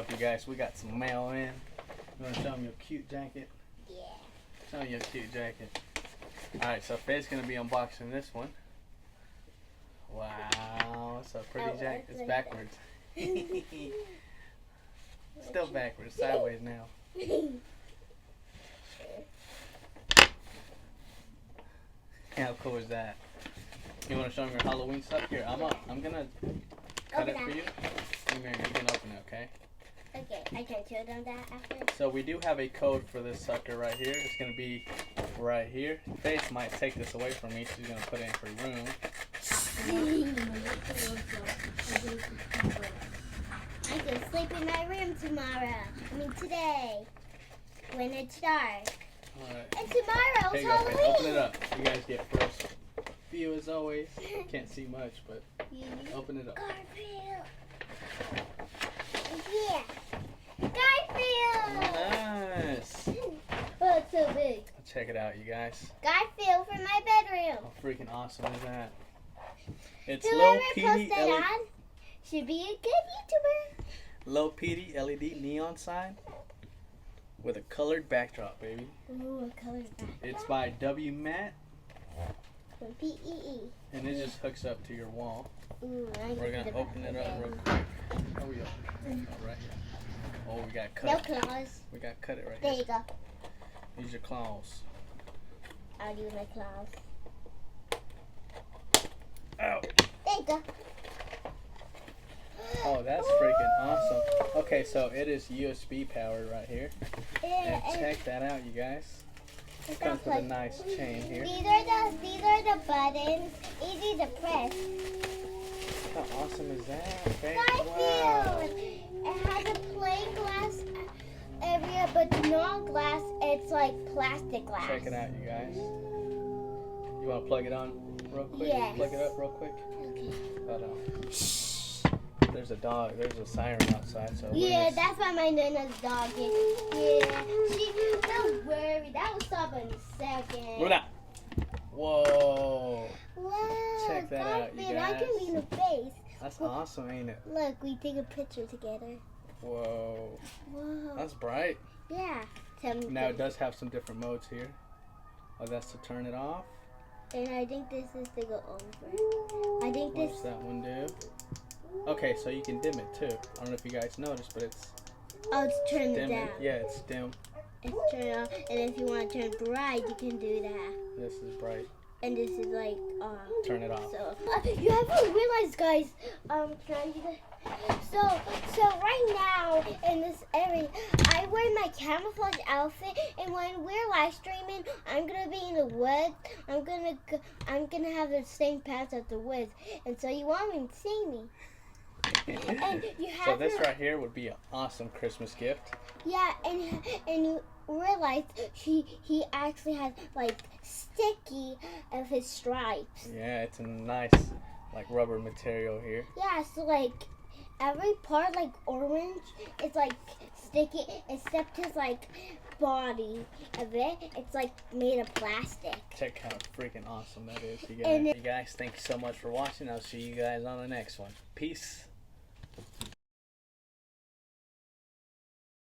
up, you guys? We got some mail in. You want to show them your cute jacket? Yeah. Show them your cute jacket. Alright, so Faye's going to be unboxing this one. Wow, it's a pretty jacket. It's backwards. Still backwards, sideways now. How cool is that? You want to show them your Halloween stuff? Here, I'm gonna cut it for you. Come here, you can open it, okay? Okay, I can show them that after. So we do have a code for this sucker right here. It's gonna be right here. Faith might take this away from me. She's gonna put it in her room. I can sleep in my room today, when it's dark. Alright. And tomorrow's Here you go, Faith. Halloween. Open it up. You guys get first view as always. Can't see much, but open it up. Garfield. Yeah. Garfield. Nice. Oh, it's so big. Check it out, you guys. Garfield for my bedroom. How freaking awesome is that? It's low Whoever PD puts that LED. on should be a good YouTuber. Low PD LED neon sign with a colored backdrop, baby. Ooh, a colored backdrop. It's by W Matte, From PEE. and it just hooks up to your wall. Ooh, We're gonna open it up real quick. Oh yeah, right here. Oh, we got cut. No claws. We got cut it right There here. you go. Use your claws. I'll use my claws. Ow. There you go. Oh, that's freaking awesome. Okay, so it is USB powered right here. And check that out, you guys. It comes with a nice chain here. These are the buttons. Easy to press. How awesome is that? Okay. Garfield. Wow. It has a plain glass area, but not glass. It's like plastic glass. Check it out, you guys. You want to plug it on real quick? Yes. Plug it up real quick. Okay. Hold on. There's a dog. There's a siren outside. So Yeah, that's why my Nana's dog is. Yeah. Don't worry. That will stop in a second. Luna. Whoa. Wow. Check that out, you Garfield, I can guys. be in the face. That's awesome, ain't it? Look, we take a picture together. Whoa. Whoa. That's bright. Yeah. Tell me. Now it does have some different modes here. Oh, that's to turn it off. And I think this is to go over. I think What this. does that one do? Okay, so you can dim it too. I don't know if you guys noticed, but it's Oh, it's turned dim. down. Yeah, it's dim. It's turned on. And if you want to turn bright, you can do that. This is bright. And this is like off. Turn it off. So you haven't realized, guys. Can I do that? So right now in this area, I wear my camouflage outfit, and when we're live streaming, I'm gonna be in the woods. I'm gonna have the same pants as the woods, and so you won't even see me. And you have So this to, right here would be an awesome Christmas gift. yeah, and you realize he actually has like sticky of his stripes. Yeah, it's a nice like rubber material here. Yeah, so like every part like orange, it's like sticky, except his like body of it. It's like made of plastic. Check how freaking awesome that is. You And guys, thank you so much for watching. I'll see you guys on the next one. Peace.